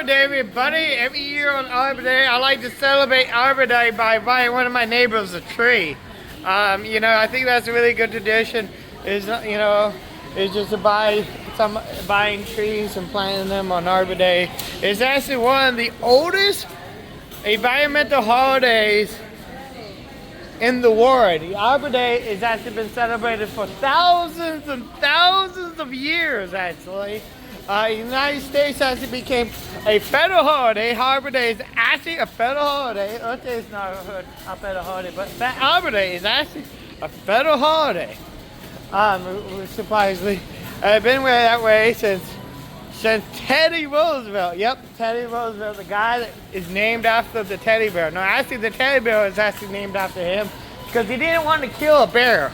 Arbor Day, everybody. Every year on Arbor Day, I like to celebrate Arbor Day by buying one of my neighbors a tree. I think that's a really good tradition. Is just to buying trees and planting them on Arbor Day. It's actually one of the oldest environmental holidays in the world. The Arbor Day has actually been celebrated for thousands and thousands of years, actually. The United States actually became a federal holiday. Arbor Day is actually a federal holiday. Earth Day is not a federal holiday, but Arbor Day is actually a federal holiday. Surprisingly, I've been that way since Teddy Roosevelt. Yep, Teddy Roosevelt, the guy that is named after the teddy bear. No, actually the teddy bear is actually named after him because he didn't want to kill a bear.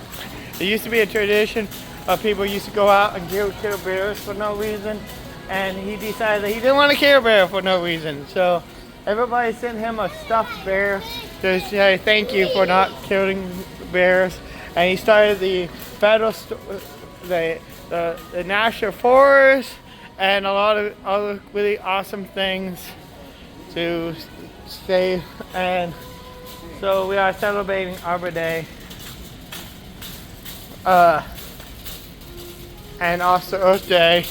There used to be a tradition of people used to go out and kill bears for no reason, and he decided that he didn't want to kill a bear for no reason. So everybody sent him a stuffed bear to say thank you for not killing bears, and he started the the national forest and a lot of other really awesome things to save. And so we are celebrating Arbor Day. And also Earth Day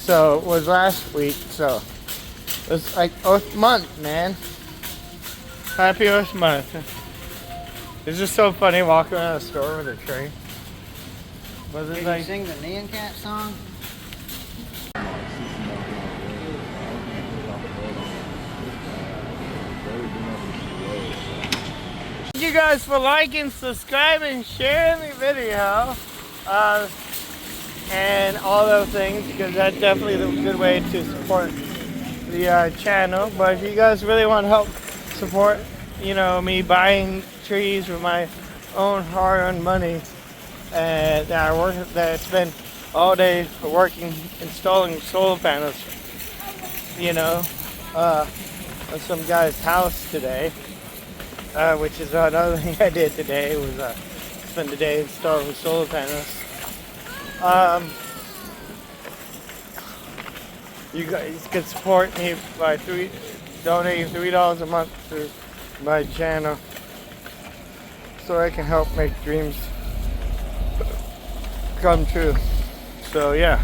was last week, so it's like Earth Month, man. Happy Earth Month. It's just so funny walking around the store with a tree. Did you sing the Nyan Cat song? Thank you guys for liking, subscribing, sharing the video, and all those things, because that's definitely a good way to support the channel. But if you guys really want to help support, me buying trees with my own hard-earned money, that I spend all day working installing solar panels, on some guy's house today, which is another thing I did today, was spend the day installing solar panels. You guys can support me by donating $3 a month to my channel, so I can help make dreams come true. So yeah,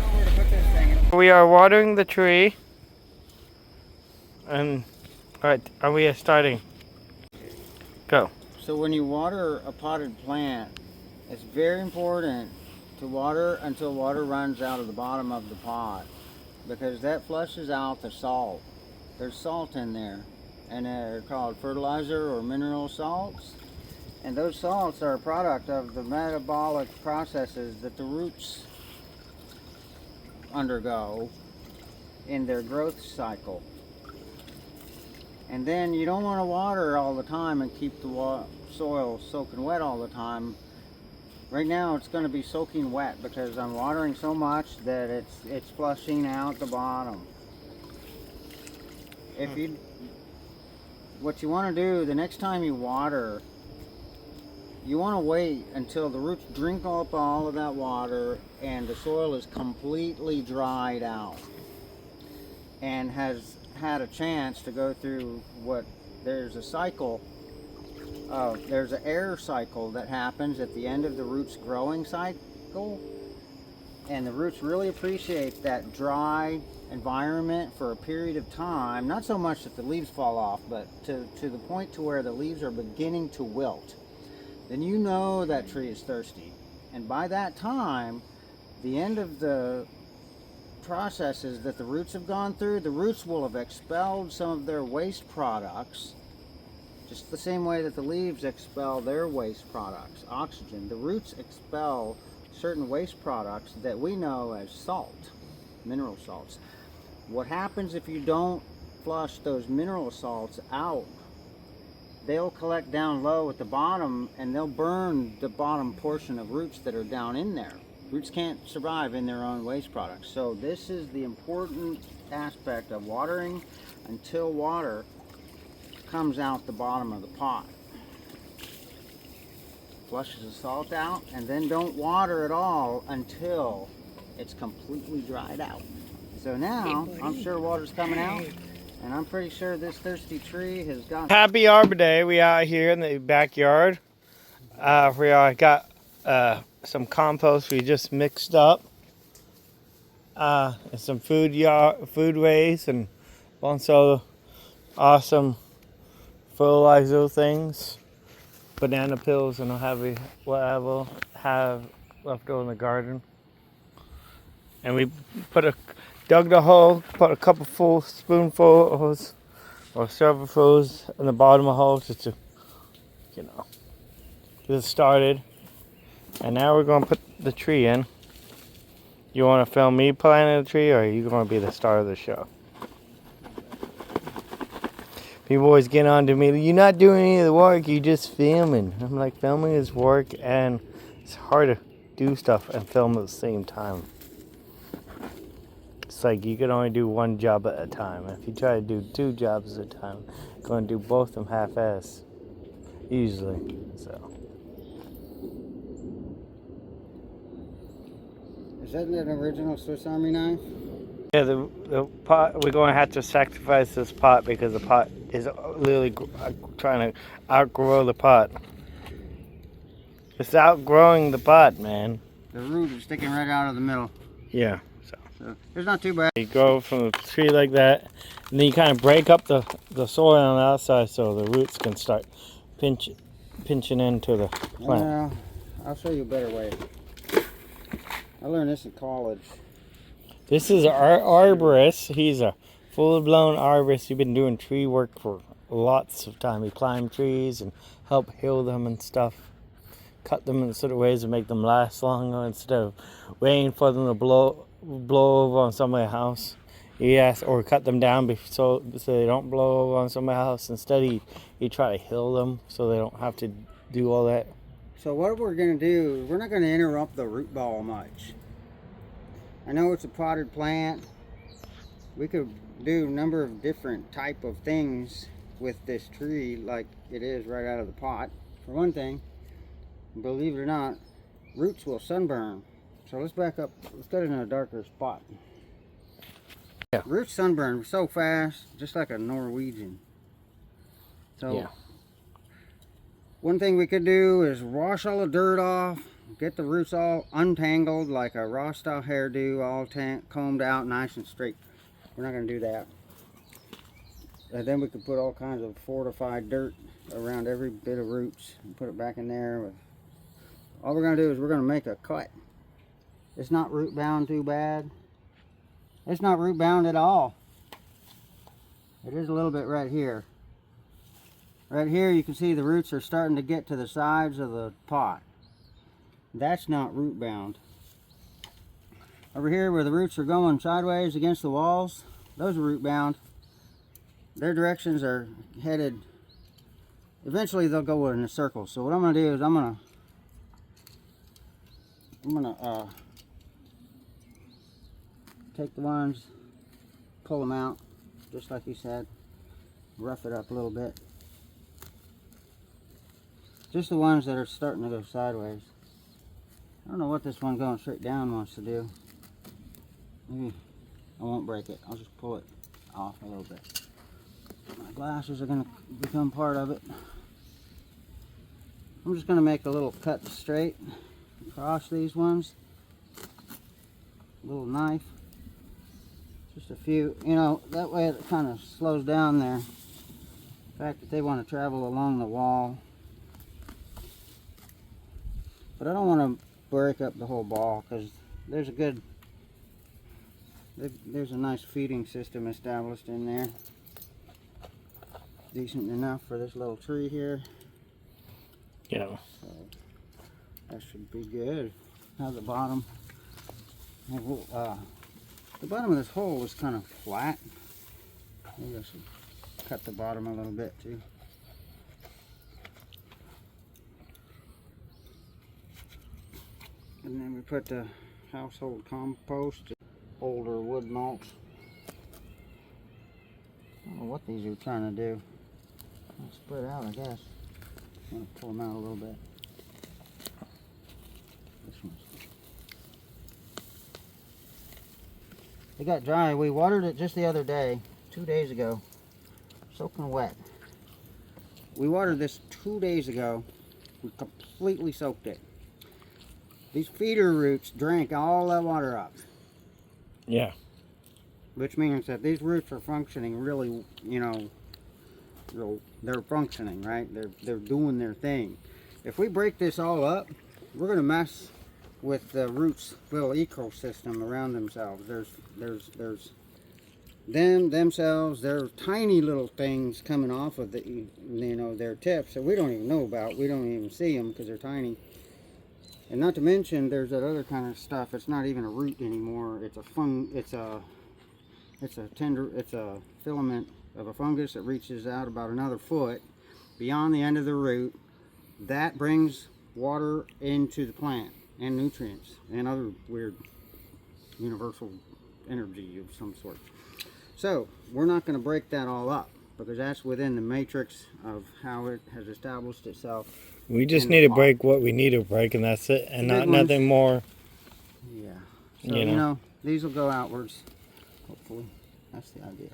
we are watering the tree, and we are starting. Go. So when you water a potted plant, it's very important to water until water runs out of the bottom of the pot, because that flushes out the salt. There's salt in there, and they're called fertilizer or mineral salts. And those salts are a product of the metabolic processes that the roots undergo in their growth cycle. And then you don't want to water all the time and keep the soil soaking wet all the time. Right now it's going to be soaking wet because I'm watering so much that it's flushing out the bottom. What you want to do the next time you water, you want to wait until the roots drink up all of that water and the soil is completely dried out and has had a chance to go through there's an air cycle that happens at the end of the roots growing cycle, and the roots really appreciate that dry environment for a period of time, not so much that the leaves fall off, but to the point to where the leaves are beginning to wilt. Then you know that tree is thirsty, and by that time, the end of the processes that the roots have gone through, the roots will have expelled some of their waste products, just the same way that the leaves expel their waste products, oxygen. The roots expel certain waste products that we know as salt, mineral salts. What happens if you don't flush those mineral salts out? They'll collect down low at the bottom, and they'll burn the bottom portion of roots that are down in there. Roots can't survive in their own waste products. So this is the important aspect of watering until water comes out the bottom of the pot. Flushes the salt out, and then don't water at all until it's completely dried out. So now, I'm sure water's coming out, and I'm pretty sure this thirsty tree has got... Happy Arbor Day. We out here in the backyard. We got some compost we just mixed up. And some food waste and a bunch of awesome fertilizer things. Banana peels and whatever have left over in the garden. And we dug the hole, put a couple full spoonfuls or shovelfuls in the bottom of the hole just to, get it started. And now we're gonna put the tree in. You want to film me planting the tree, or are you going to be the star of the show? People always get on to me, you're not doing any of the work, you're just filming. I'm like, filming is work, and it's hard to do stuff and film at the same time. It's like you can only do one job at a time. If you try to do 2 jobs at a time, you're going to do both of them half-ass. Usually, so. Is that an original Swiss Army knife? Yeah, the pot, we're going to have to sacrifice this pot because the pot is literally trying to outgrow the pot. It's outgrowing the pot, man. The root is sticking right out of the middle. Yeah. So it's not too bad. You grow from a tree like that, and then you kind of break up the soil on the outside so the roots can start pinching into the plant. I'll show you a better way. I learned this in college. This is our arborist. He's a full-blown arborist. He's been doing tree work for lots of time. He climbed trees and helped heal them and stuff. Cut them in sort of ways to make them last longer instead of waiting for them to blow over on somebody's house. Or cut them down so they don't blow over on somebody's house. Instead, he try to heal them so they don't have to do all that. So what we're going to do, we're not going to interrupt the root ball much. I know it's a potted plant. We could do a number of different type of things with this tree like it is right out of the pot. For one thing, believe it or not, roots will sunburn. So let's back up. Let's get it in a darker spot. Yeah. Roots sunburn so fast, just like a Norwegian. So yeah. One thing we could do is wash all the dirt off, get the roots all untangled like a raw style hairdo, all combed out nice and straight. We're not going to do that. And then we could put all kinds of fortified dirt around every bit of roots and put it back in there. All we're going to do is we're going to make a cut. It's not root bound too bad. It's not root bound at all. It is a little bit right here. Right here you can see the roots are starting to get to the sides of the pot. That's not root bound. Over here where the roots are going sideways against the walls, those are root bound. Their directions are headed, eventually they'll go in a circle. So what I'm going to do is I'm going to take the ones, pull them out, just like you said, rough it up a little bit. Just the ones that are starting to go sideways. I don't know what this one going straight down wants to do. Maybe I won't break it. I'll just pull it off a little bit. My glasses are going to become part of it. I'm just going to make a little cut straight across these ones. A little knife. Just a few, that way it kind of slows down their fact that they want to travel along the wall. But I don't want to break up the whole ball because there's a nice feeding system established in there. Decent enough for this little tree here. Yeah. So that should be good. Now the bottom. The bottom of this hole is kind of flat. Maybe I should cut the bottom a little bit too. And then we put the household compost, older wood mulch. I don't know what these are trying to do. I'll spread out, I guess. I'm going to pull them out a little bit. This one's... It got dry. We watered it just the other day, 2 days ago. Soaking wet. We watered this 2 days ago. We completely soaked it. These feeder roots drank all that water up. Yeah. Which means that these roots are functioning really, you know, they're functioning, right? They're doing their thing. If we break this all up, we're gonna mess with the roots' little ecosystem around themselves. There's themselves, they're tiny little things coming off of the, you know, their tips that we don't even know about. We don't even see them because they're tiny. And not to mention, there's that other kind of stuff. It's not even a root anymore. It's a filament of a fungus that reaches out about another foot beyond the end of the root. That brings water into the plant and nutrients and other weird universal energy of some sort. So we're not going to break that all up because that's within the matrix of how it has established itself. We just need to break what we need to break, and that's it, and not nothing more. Yeah. So, you know, these will go outwards, hopefully. That's the idea.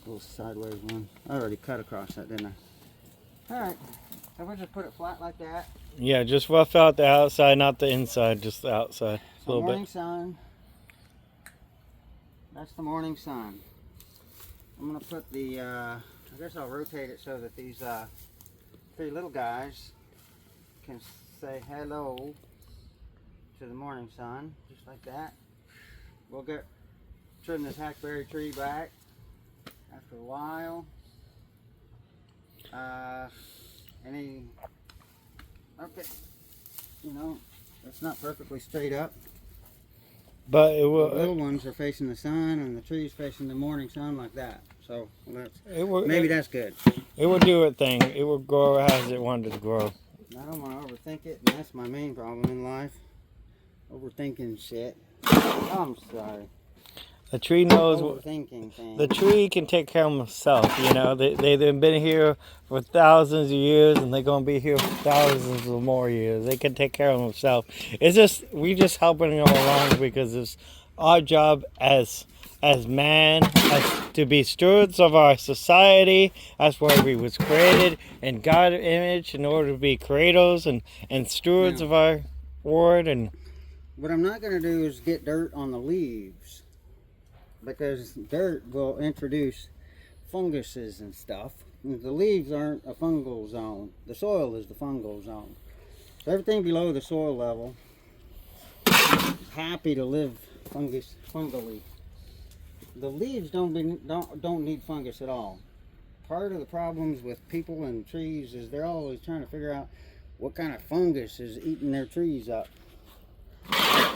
A little sideways one. I already cut across that, didn't I? Alright. So we'll just put it flat like that. Yeah, just rough out the outside, not the inside, just the outside. A little morning bit. sun. That's the morning sun. I'm going to put the, I guess I'll rotate it so that these three little guys can say hello to the morning sun, just like that. We'll trim this hackberry tree back after a while. Okay, you know, it's not perfectly straight up. But it will. The little ones are facing the sun, and the trees facing the morning sun like that. So that's that's good. It will do its thing. It will grow as it wanted to grow. I don't want to overthink it, and that's my main problem in life. Overthinking shit. I'm sorry. The tree knows. Overthinking things. The tree can take care of itself. You know, they've been here for thousands of years, and they're gonna be here for thousands of more years. They can take care of themselves. It's just we just helping them along because it's our job as man, as to be stewards of our society. That's why we was created in God's image in order to be creators and stewards of our word. And what I'm not gonna do is get dirt on the leaves, because dirt will introduce funguses and stuff. The leaves aren't a fungal zone. The soil is the fungal zone. So everything below the soil level is happy to live fungally. The leaves don't need fungus at all. Part of the problems with people and trees is they're always trying to figure out what kind of fungus is eating their trees up.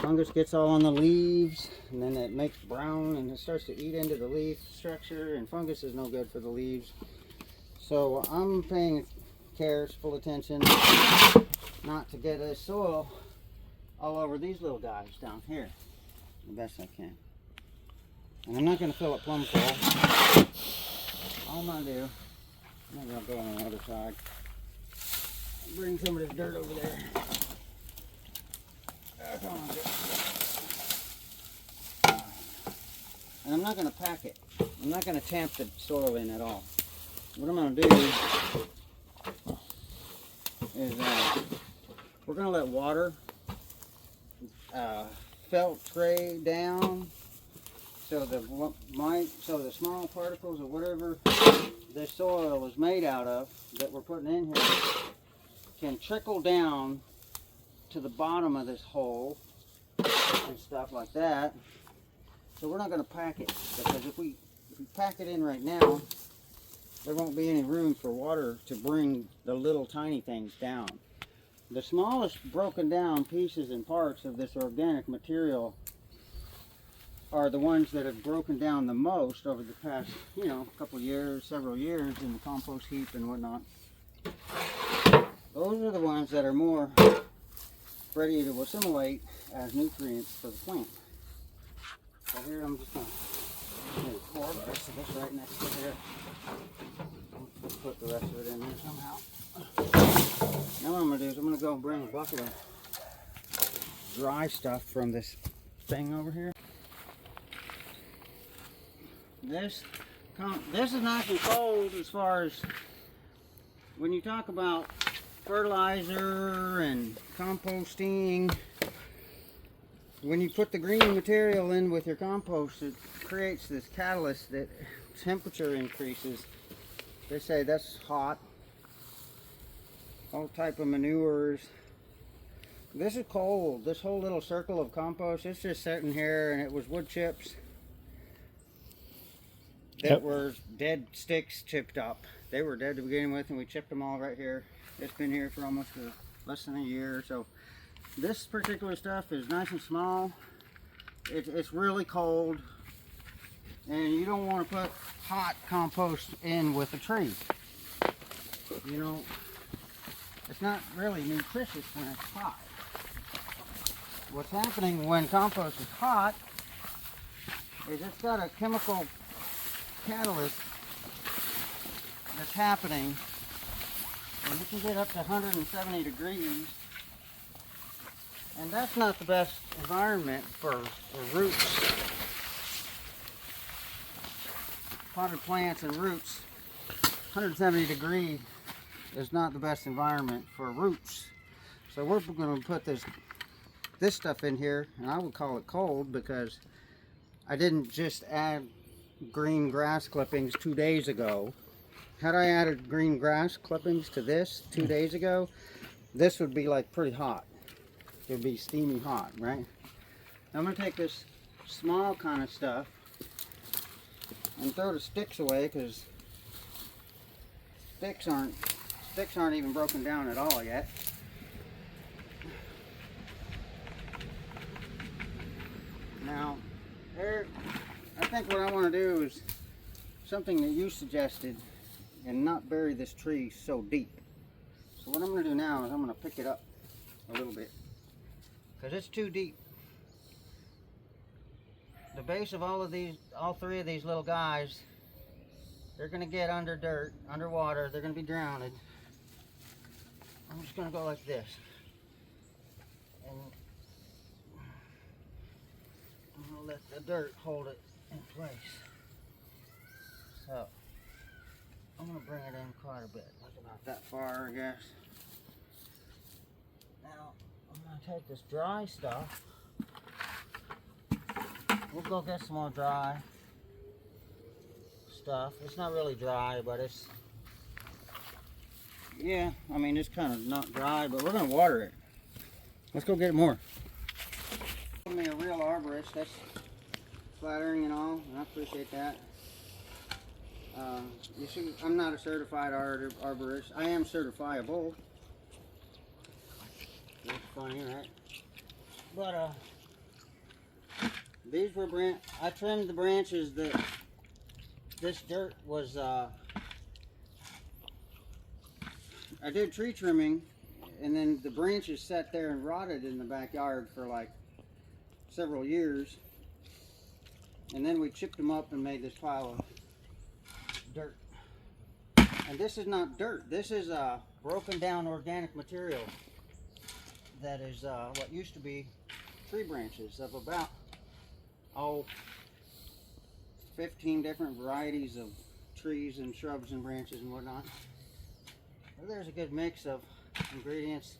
Fungus gets all on the leaves, and then it makes brown, and it starts to eat into the leaf structure, and fungus is no good for the leaves. So I'm paying full attention not to get a soil all over these little guys down here, the best I can. And I'm not going to fill it plumb full. All I'm going to do, maybe I'll go on the other side, bring some of this dirt over there. And I'm not going to pack it. I'm not going to tamp the soil in at all. What I'm going to do is we're going to let water filtrate down so the small particles of whatever this soil is made out of that we're putting in here can trickle down to the bottom of this hole and stuff like that. So we're not going to pack it, because if we pack it in right now, there won't be any room for water to bring the little tiny things down. The smallest broken down pieces and parts of this organic material are the ones that have broken down the most over the past, couple years, several years in the compost heap and whatnot. Those are the ones that are more ready to assimilate as nutrients for the plant. So here I'm just going to pour the rest of this right next to here. Let's put the rest of it in there somehow. Now what I'm going to do is I'm going to go and bring a bucket of dry stuff from this thing over here. This is nice and cold as far as when you talk about fertilizer and composting. When you put the green material in with your compost, it creates this catalyst that temperature increases. They say that's hot. All type of manures. This is cold. This whole little circle of compost, it's just sitting here, and it was wood chips that were dead sticks chipped up. They were dead to begin with, and we chipped them all right here. It's been here for almost less than a year. So this particular stuff is nice and small. It's really cold, and you don't want to put hot compost in with a tree. You know, it's not really nutritious when it's hot. What's happening when compost is hot is it's got a chemical catalyst that's happening, and you can get up to 170 degrees, and that's not the best environment for roots. Potted plants and roots, 170 degree is not the best environment for roots. So we're going to put this stuff in here, and I would call it cold because I didn't just add green grass clippings 2 days ago. Had I added green grass clippings to this 2 days ago, this would be like pretty hot. It would be steamy hot, right? I'm going to take this small kind of stuff and throw the sticks away, because sticks aren't even broken down at all yet. Now, I think what I want to do is something that you suggested, and not bury this tree so deep. So what I'm going to do now is I'm going to pick it up a little bit, because it's too deep. The base of all three of these little guys, they're going to get under dirt, underwater. They're going to be drowned. I'm just going to go like this, and I'm going to let the dirt hold it in place. So I'm going to bring it in quite a bit, like about that far, I guess. Now I'm going to take this dry stuff. We'll go get some more dry stuff. It's not really dry, but it's, yeah, I mean, it's kind of not dry, but we're going to water it. Let's go get more. Give me a real arborist. That's flattering and all, and I appreciate that. I'm not a certified arborist. I am certifiable. That's funny, right? But these were I trimmed the branches that this dirt was. I did tree trimming, and then the branches sat there and rotted in the backyard for like several years, and then we chipped them up and made this pile of dirt. And this is not dirt. This is broken down organic material that is what used to be tree branches of about 15 different varieties of trees and shrubs and branches and whatnot. Well, there's a good mix of ingredients,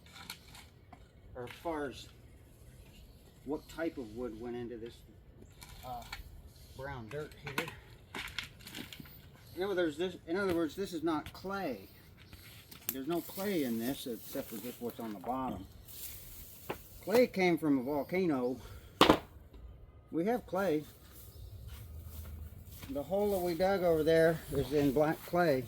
or as far as what type of wood went into this brown dirt here. In other words, this is not clay. There's no clay in this except for just what's on the bottom. Clay came from a volcano. We have clay. The hole that we dug over there is in black clay.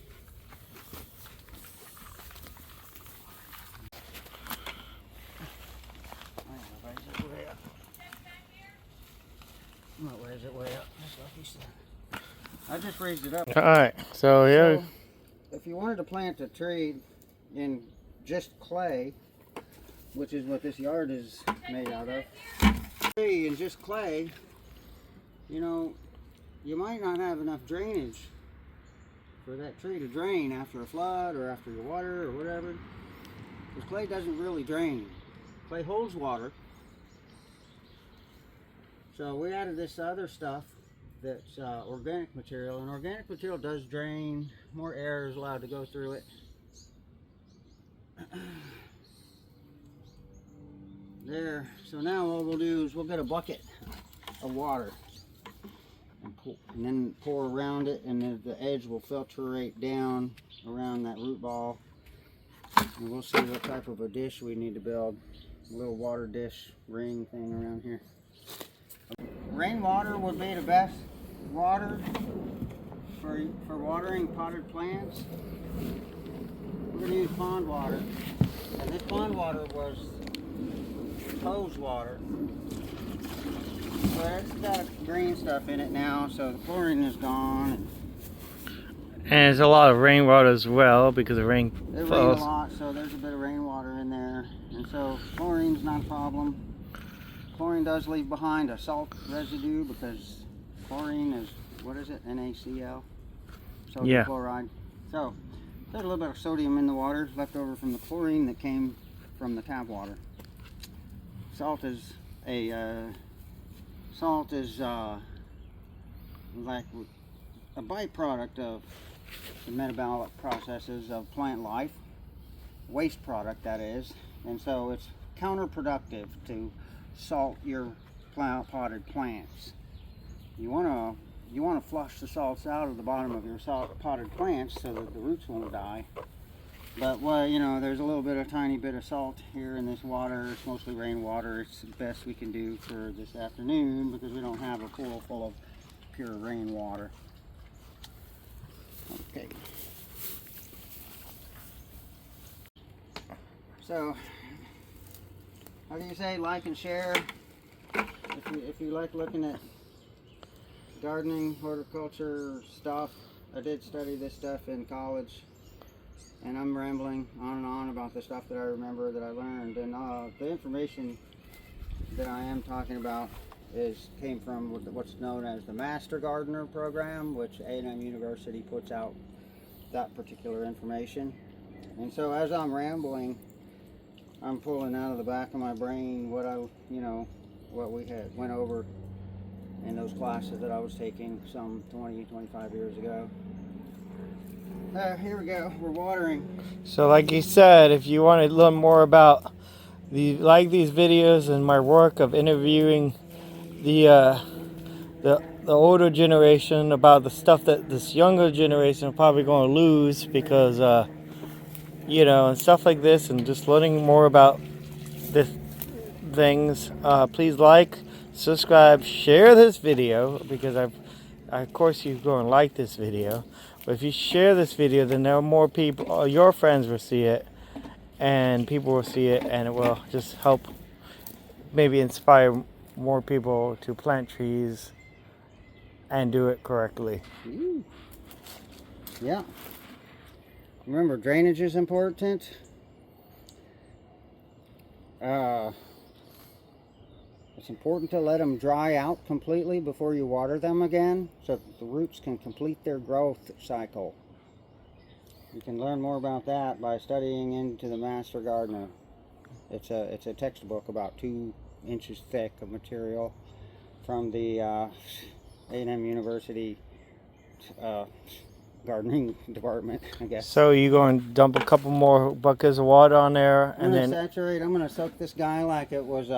I'm gonna raise it way up, just like you said. I just raised it up. Alright, so here. So, if you wanted to plant a tree in just clay, which is what this yard is made out of, tree in just clay, you know, you might not have enough drainage for that tree to drain after a flood or after your water or whatever. Because clay doesn't really drain. Clay holds water. So we added this other stuff that's organic material, and organic material does drain. More air is allowed to go through it. There. So now what we'll do is we'll get a bucket of water and then pour around it, and then the edge will filtrate down around that root ball. And we'll see what type of a dish we need to build. A little water dish ring thing around here. Rainwater would be the best water for watering potted plants. We're going to use pond water. And this pond water was hose water. So it's got green stuff in it now, so the chlorine is gone. And there's a lot of rainwater as well because the rain It rained a falls. lot, so there's a bit of rainwater in there. And so chlorine's not a problem. Chlorine does leave behind a salt residue because chlorine is, what is it, NaCl? Sodium Yeah. chloride. So there's a little bit of sodium in the water left over from the chlorine that came from the tap water. Salt is like a byproduct of the metabolic processes of plant life, waste product that is, and so it's counterproductive to salt your potted plants. You want to flush the salts out of the bottom of your potted plants so that the roots won't die. But well, you know, there's a tiny bit of salt here in this water. It's mostly rainwater. It's the best we can do for this afternoon because we don't have a pool full of pure rainwater. Okay. So, how do you say like and share? If you like looking at gardening, horticulture stuff, I did study this stuff in college. And I'm rambling on and on about the stuff that I remember that I learned. And the information that I am talking about came from what's known as the Master Gardener program, which A&M University puts out that particular information. And so as I'm rambling, I'm pulling out of the back of my brain what we had went over in those classes that I was taking some 20, 25 years ago. Here we go. We're watering. So like you said, if you want to learn more about these videos and my work of interviewing the older generation about the stuff that this younger generation are probably going to lose because and stuff like this, and just learning more about this things, please like, subscribe, share this video because of course you're going to like this video. But if you share this video, then there are more people, your friends will see it, and people will see it, and it will just help maybe inspire more people to plant trees and do it correctly. Ooh. Yeah. Remember, drainage is important. It's important to let them dry out completely before you water them again so that the roots can complete their growth cycle. You can learn more about that by studying into the Master Gardener. It's a textbook about 2 inches thick of material from the A&M University gardening department, I guess. So you're going to dump a couple more buckets of water on there, and then saturate. I'm going to soak this guy like it was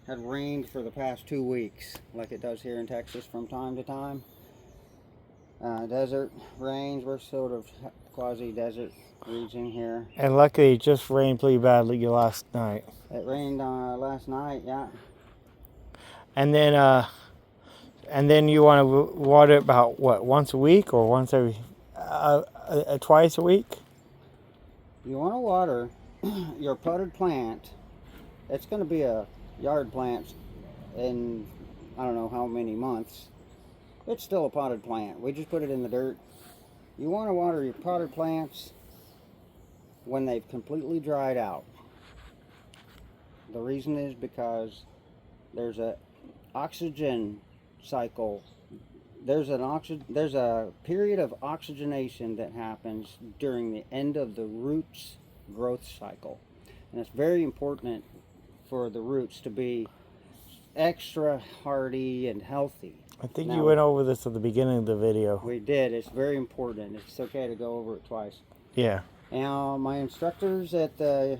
had rained for the past 2 weeks, like it does here in Texas from time to time. Desert rains. We're sort of quasi-desert region here. And luckily it just rained pretty badly last night. It rained last night, yeah. And then you want to water it about what, once a week or once every twice a week? You want to water your potted plant. It's going to be a yard plant in I don't know how many months. It's still a potted plant. We just put it in the dirt. You want to water your potted plants when they've completely dried out. The reason is because there's a oxygen cycle. There's a period of oxygenation that happens during the end of the roots growth cycle, and it's very important for the roots to be extra hardy and healthy. I think Now- you went over this at the beginning of the video. We did. It's very important. It's okay to go over it twice. Yeah. Now, my instructors at the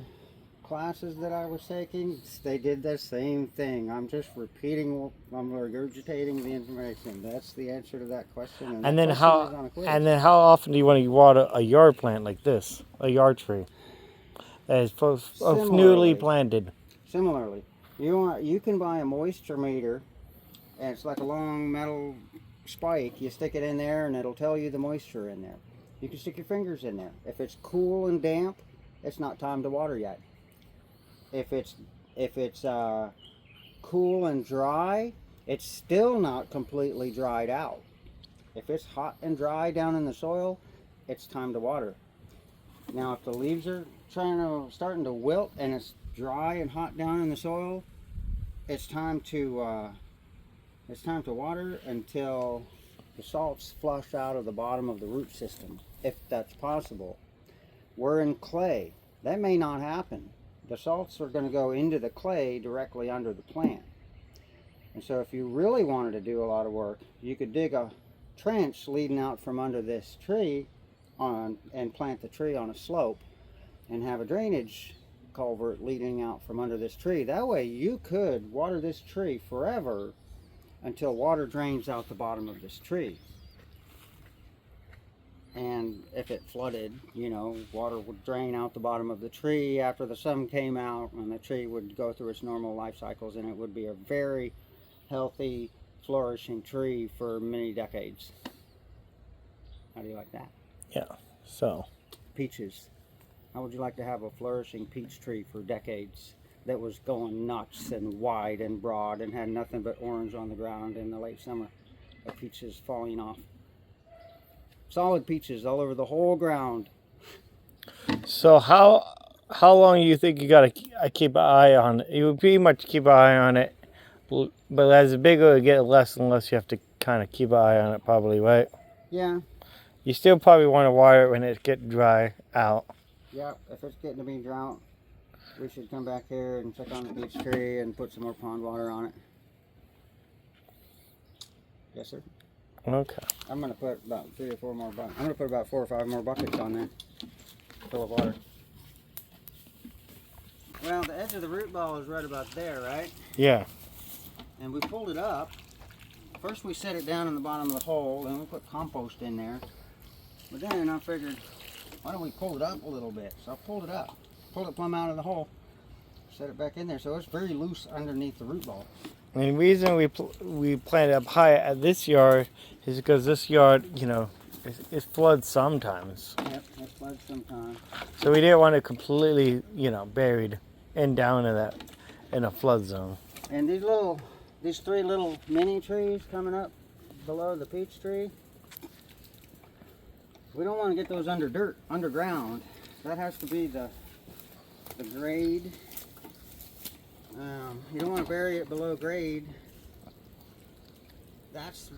classes that I was taking, they did the same thing. I'm just repeating, I'm regurgitating the information. That's the answer to that question. And that then question is on a quiz. how often do you want to water a yard plant like this, a yard tree that is newly Similarly. planted? Similarly, you can buy a moisture meter, and it's like a long metal spike. You stick it in there, and it'll tell you the moisture in there. You can stick your fingers in there. If it's cool and damp, it's not time to water yet. If it's cool and dry, it's still not completely dried out. If it's hot and dry down in the soil, it's time to water. Now, if the leaves are starting to wilt and it's dry and hot down in the soil, it's time to water until the salts flush out of the bottom of the root system, if that's possible. We're in clay. That may not happen. The salts are going to go into the clay directly under the plant. And so if you really wanted to do a lot of work, you could dig a trench leading out from under this tree and plant the tree on a slope and have a drainage culvert leading out from under this tree. That way you could water this tree forever until water drains out the bottom of this tree. And if it flooded, water would drain out the bottom of the tree after the sun came out, and the tree would go through its normal life cycles, and it would be a very healthy, flourishing tree for many decades. How do you like that? Yeah. So. Peaches. How would you like to have a flourishing peach tree for decades that was going nuts and wide and broad and had nothing but orange on the ground in the late summer of peaches falling off? Solid peaches all over the whole ground. So how long do you think you gotta keep an eye on it? You would pretty much keep an eye on it, but as the bigger it gets, less and less you have to kind of keep an eye on it, probably, right? Yeah. You still probably want to water it when it's getting dry out. Yeah, if it's getting to be drought, we should come back here and check on the peach tree and put some more pond water on it. Yes, sir. Okay. I'm going to put about 3 or 4 more buckets. I'm going to put about 4 or 5 more buckets on there full of water. Well, the edge of the root ball is right about there, right? Yeah. And we pulled it up. First we set it down in the bottom of the hole, and we put compost in there. But then I figured, why don't we pull it up a little bit? So I pulled it up, pulled it plumb out of the hole, set it back in there. So it's very loose underneath the root ball. And the reason we planted up high at this yard is because this yard, it floods sometimes. Yep, it floods sometimes. So we didn't want it completely, buried and down in a flood zone. And these 3 little mini trees coming up below the peach tree, we don't want to get those underground. That has to be the grade. You don't want to bury it below grade. That's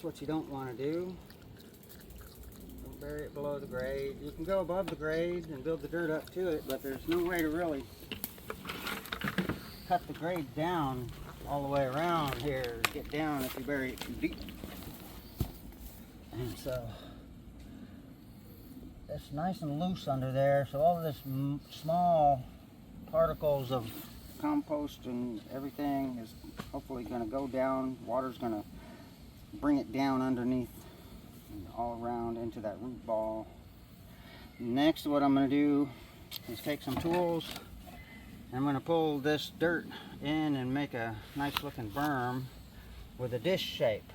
what you don't want to do. Don't bury it below the grade. You can go above the grade and build the dirt up to it, but there's no way to really cut the grade down all the way around here, get down if you bury it too deep. And so it's nice and loose under there, so all of this small particles of compost and everything is hopefully going to go down. Water's going to bring it down underneath and all around into that root ball. Next, what I'm going to do is take some tools. I'm going to pull this dirt in and make a nice looking berm with a dish shape.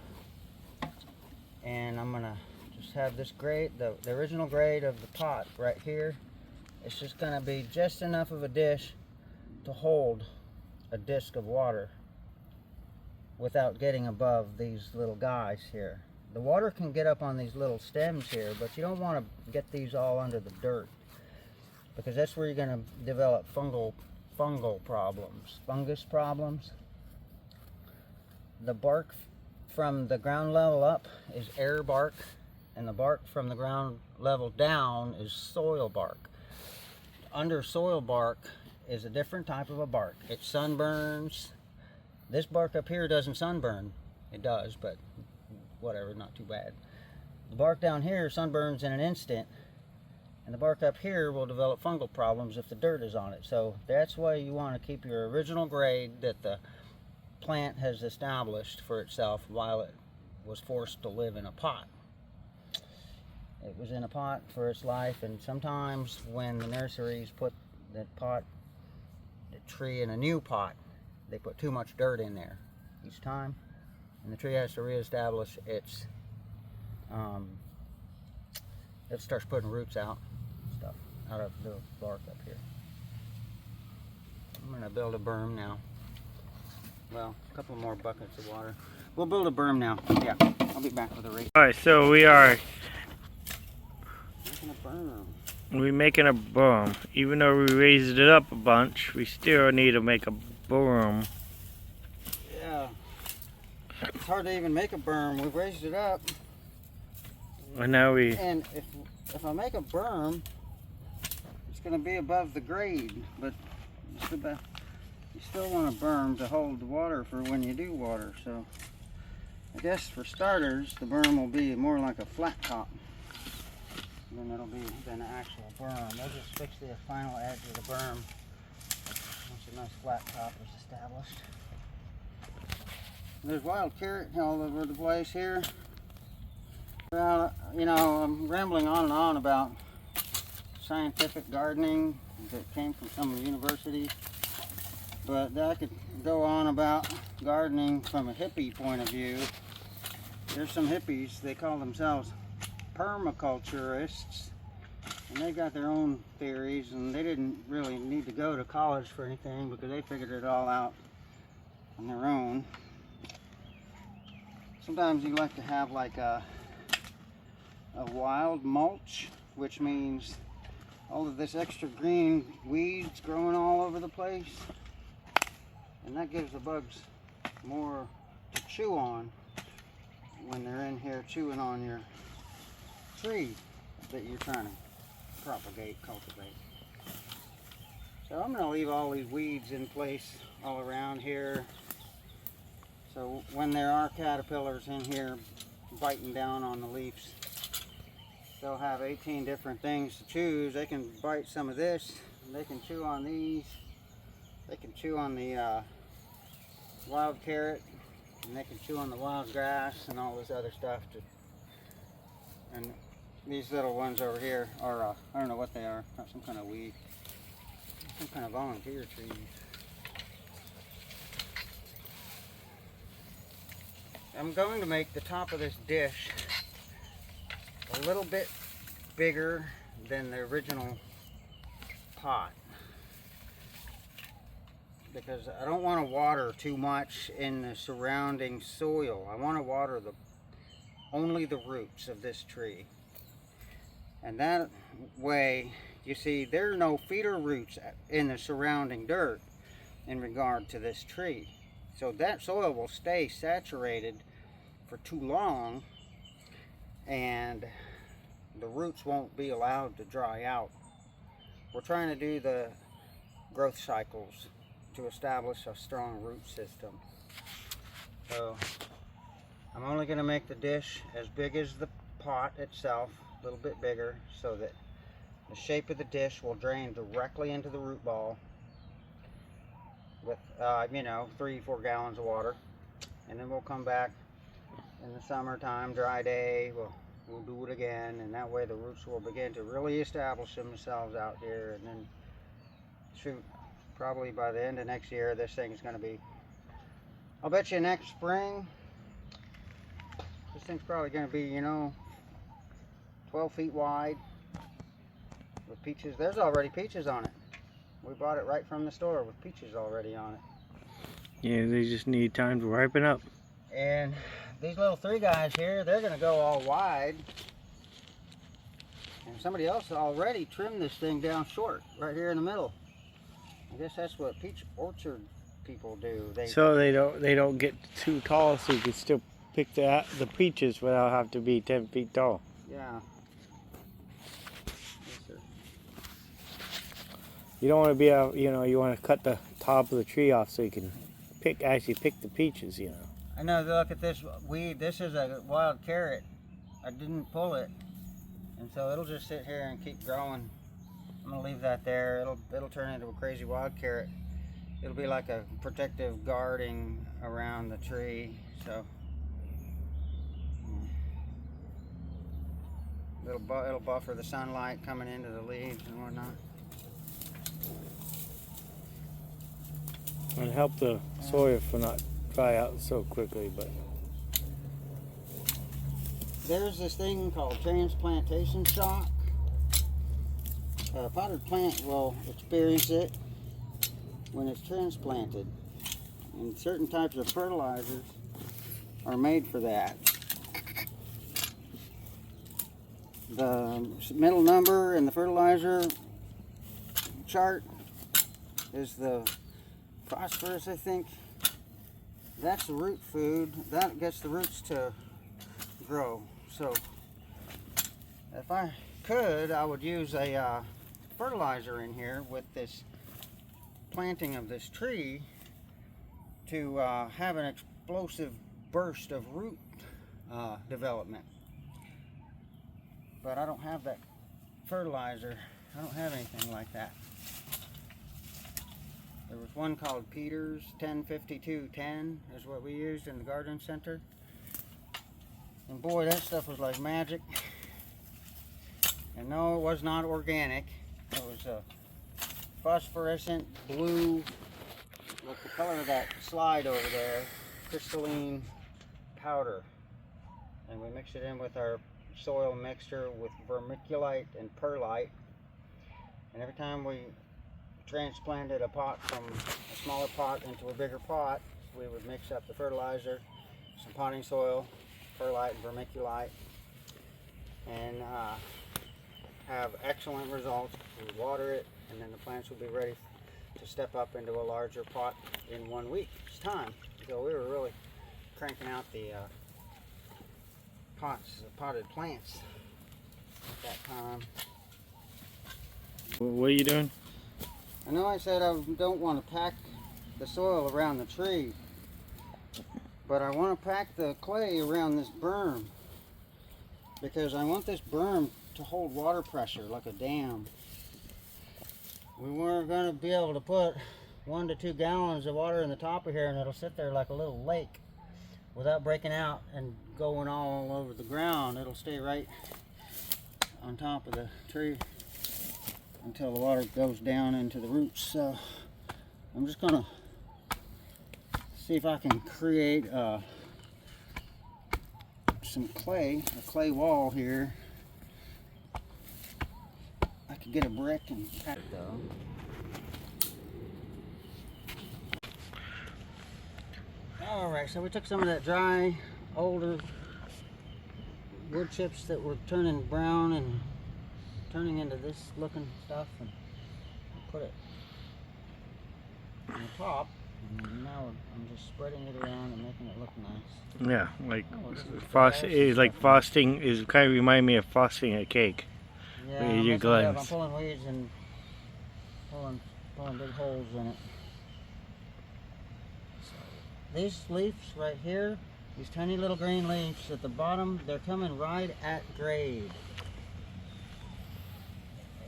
And I'm going to just have this grade, the original grade of the pot right here. It's just going to be just enough of a dish to hold a disc of water without getting above these little guys here. The water can get up on these little stems here, but you don't want to get these all under the dirt, because that's where you're going to develop fungal problems, fungus problems. The bark from the ground level up is air bark, and the bark from the ground level down is soil bark. Under soil bark is a different type of a bark. It sunburns. This bark up here doesn't sunburn. It does, but whatever, not too bad. The bark down here sunburns in an instant, and the bark up here will develop fungal problems if the dirt is on it. So that's why you want to keep your original grade that the plant has established for itself while it was forced to live in a pot. It was in a pot for its life, and sometimes when the nurseries put the tree in a new pot, they put too much dirt in there each time, and the tree has to reestablish its it starts putting roots out of the bark up here. I'm going to build a berm now. Well, a couple more buckets of water. We'll build a berm now. Yeah, I'll be back with a rake. Alright, so we are Making a berm. making a berm. Even though we raised it up a bunch, we still need to make a berm. Yeah. It's hard to even make a berm. We've raised it up. And now we... And if I make a berm, it's going to be above the grade, but you still want a berm to hold the water for when you do water. So I guess for starters, the berm will be more like a flat top than it'll be than an actual berm. We'll just fix the final edge of the berm once a nice flat top is established. There's wild carrot all over the place here. Well, you know, I'm rambling on and on about scientific gardening that came from some university, but I could go on about gardening from a hippie point of view. There's some hippies, they call themselves permaculturists, and they got their own theories, and they didn't really need to go to college for anything because they figured it all out on their own. Sometimes you like to have like a wild mulch, which means all of this extra green weeds growing all over the place, and that gives the bugs more to chew on when they're in here chewing on your tree that you're trying to propagate, cultivate. So I'm going to leave all these weeds in place all around here, so when there are caterpillars in here biting down on the leaves, they'll have 18 different things to choose. They can bite some of this, and they can chew on these, they can chew on the wild carrot, and they can chew on the wild grass and all this other stuff. And these little ones over here are, I don't know what they are, not some kind of weed, some kind of volunteer trees. I'm going to make the top of this dish a little bit bigger than the original pot, because I don't want to water too much in the surrounding soil. I want to water only the roots of this tree, and that way, you see, there are no feeder roots in the surrounding dirt in regard to this tree, so that soil will stay saturated for too long, and the roots won't be allowed to dry out. We're trying to do the growth cycles to establish a strong root system. So I'm only going to make the dish as big as the pot itself, a little bit bigger, so that the shape of the dish will drain directly into the root ball with, 3-4 gallons of water. And then we'll come back in the summertime, dry day, we'll do it again, and that way the roots will begin to really establish themselves out here. And then, shoot, probably by the end of next year, this thing's going to be, I'll bet you next spring, this thing's probably going to be, 12 feet wide with peaches. There's already peaches on it. We bought it right from the store with peaches already on it. Yeah, they just need time to ripen up. And these little 3 guys here, they're going to go all wide. And somebody else already trimmed this thing down short, right here in the middle. I guess that's what peach orchard people do. So they don't get too tall, so you can still pick the peaches without having to be 10 feet tall. Yeah. Yes, sir. You don't want to be you want to cut the top of the tree off so you can actually pick the peaches, I know, look at this weed. This is a wild carrot. I didn't pull it. And so it'll just sit here and keep growing. I'm gonna leave that there. It'll turn into a crazy wild carrot. It'll be like a protective guarding around the tree. So it'll buffer the sunlight coming into the leaves and whatnot. And help the soil for not dry out so quickly, but There's this thing called transplantation shock. A potted plant will experience it when it's transplanted. And certain types of fertilizers are made for that. The middle number in the fertilizer chart is the phosphorus, I think. That's the root food. That gets the roots to grow. So if I could, I would use a fertilizer in here with this planting of this tree to have an explosive burst of root development. But I don't have that fertilizer. I don't have anything like that. There was one called Peters 105210 is what we used in the garden center. And boy, that stuff was like magic. And no, it was not organic. It was a phosphorescent blue, like the color of that slide over there, crystalline powder. And we mixed it in with our soil mixture with vermiculite and perlite. And every time we transplanted a pot from a smaller pot into a bigger pot, we would mix up the fertilizer, some potting soil, perlite and vermiculite, and have excellent results. We water it, and then the plants will be ready to step up into a larger pot in 1 week's time. So we were really cranking out the potted plants at that time. what are you doing? I know I said I don't want to pack the soil around the tree, but I want to pack the clay around this berm because I want this berm to hold water pressure like a dam. We weren't going to be able to put 1 to 2 gallons of water in the top of here and it'll sit there like a little lake without breaking out and going all over the ground. It'll stay right on top of the tree until the water goes down into the roots. So I'm just gonna see if I can create some clay, a clay wall here. I could get a brick and pack it though. Alright, so we took some of that dry, older wood chips that were turning brown and turning into this looking stuff and put it on the top, and now I'm just spreading it around and making it look nice. Yeah, like frost is like frosting is kind of remind me of frosting a cake. Yeah, With your glands. I'm pulling weeds and pulling big holes in it. So, these leaves right here, these tiny little green leaves at the bottom, they're coming right at grade.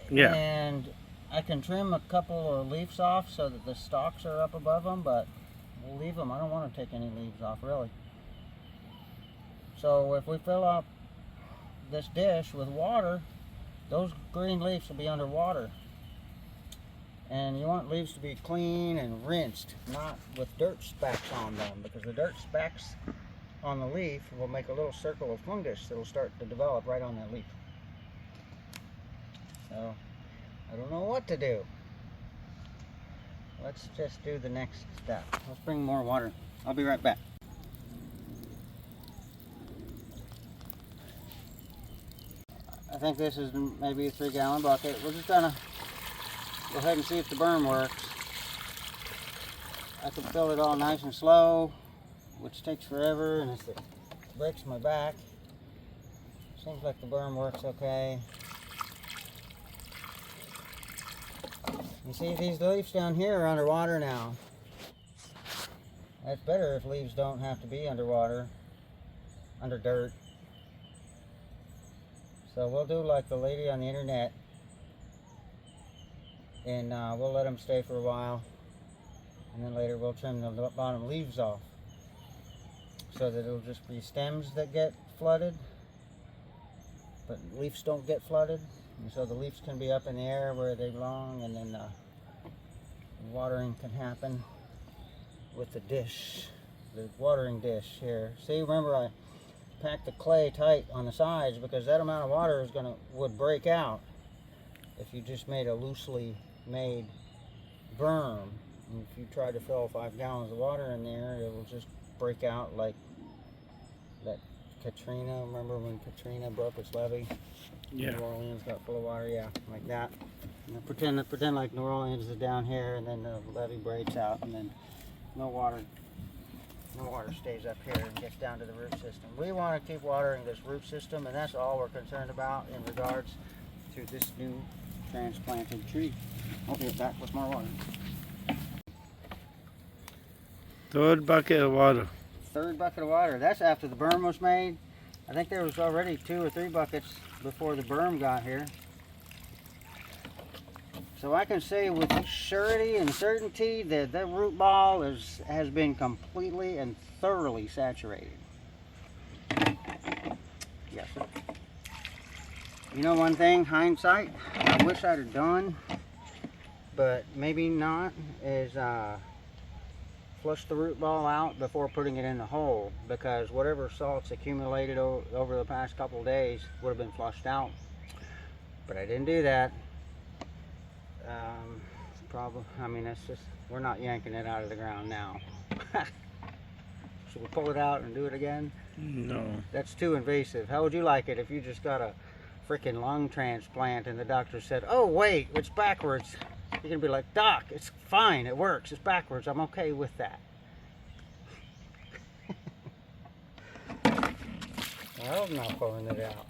Yeah. And I can trim a couple of leaves off so that the stalks are up above them, but we'll leave them. I don't want to take any leaves off, really. So if we fill up this dish with water, those green leaves will be underwater. And you want leaves to be clean and rinsed, not with dirt specks on them, because the dirt specks on the leaf will make a little circle of fungus that will start to develop right on that leaf. So, I don't know what to do. Let's just do the next step. Let's bring more water. I'll be right back. I think this is maybe a 3-gallon bucket. We're just gonna go ahead and see if the berm works. I can fill it all nice and slow, which takes forever, and it breaks my back. Seems like the berm works okay. You see these leaves down here are underwater now. It's better if leaves don't have to be underwater, under dirt. So we'll do like the lady on the internet, and we'll let them stay for a while, and then later we'll trim the bottom leaves off, so that it'll just be stems that get flooded, but leaves don't get flooded, and so the leaves can be up in the air where they belong, and then watering can happen with the dish, the watering dish here. See, remember I packed the clay tight on the sides because that amount of water would break out if you just made a loosely made berm. And if you tried to fill 5 gallons of water in there, it will just break out like that Katrina. Remember when Katrina broke its levee? Yeah. New Orleans got full of water, yeah, like that. And pretend like New Orleans is down here, and then the levee breaks out, and then no water stays up here and gets down to the root system. We want to keep watering this root system, and that's all we're concerned about in regards to this new transplanted tree. I'll be back with more water. Third bucket of water. Third bucket of water. That's after the berm was made. I think there was already 2 or 3 buckets before the berm got here. So I can say with surety and certainty that that root ball has been completely and thoroughly saturated. Yes, sir. You know one thing, hindsight, I wish I'd have done, but maybe not, is flush the root ball out before putting it in the hole, because whatever salts accumulated over the past couple of days would have been flushed out. But I didn't do that. I mean, that's just, we're not yanking it out of the ground now. Should we pull it out and do it again? No. That's too invasive. How would you like it if you just got a freaking lung transplant and the doctor said, oh wait, it's backwards? You're gonna be like, Doc, it's fine, it works, it's backwards, I'm okay with that. Well, I'm not pulling it out.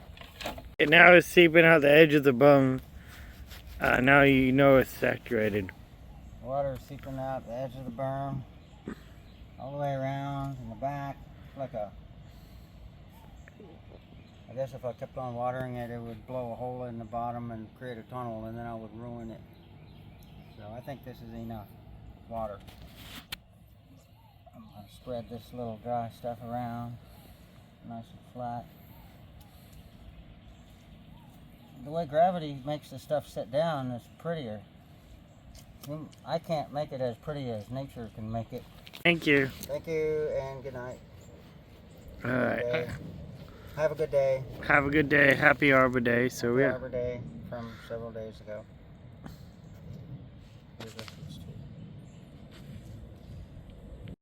And now it's seeping out the edge of the bone. Now you know it's saturated. Water is seeping out the edge of the berm, all the way around in the back, like a, I guess if I kept on watering it, it would blow a hole in the bottom and create a tunnel, and then I would ruin it. So I think this is enough water. I'm going to spread this little dry stuff around, nice and flat. The way gravity makes the stuff sit down is prettier. I can't make it as pretty as nature can make it. Thank you. Thank you, and good night. All right. Have a good day. Have a good day. Happy Arbor Day. So Happy yeah. Arbor Day from several days ago. Here's a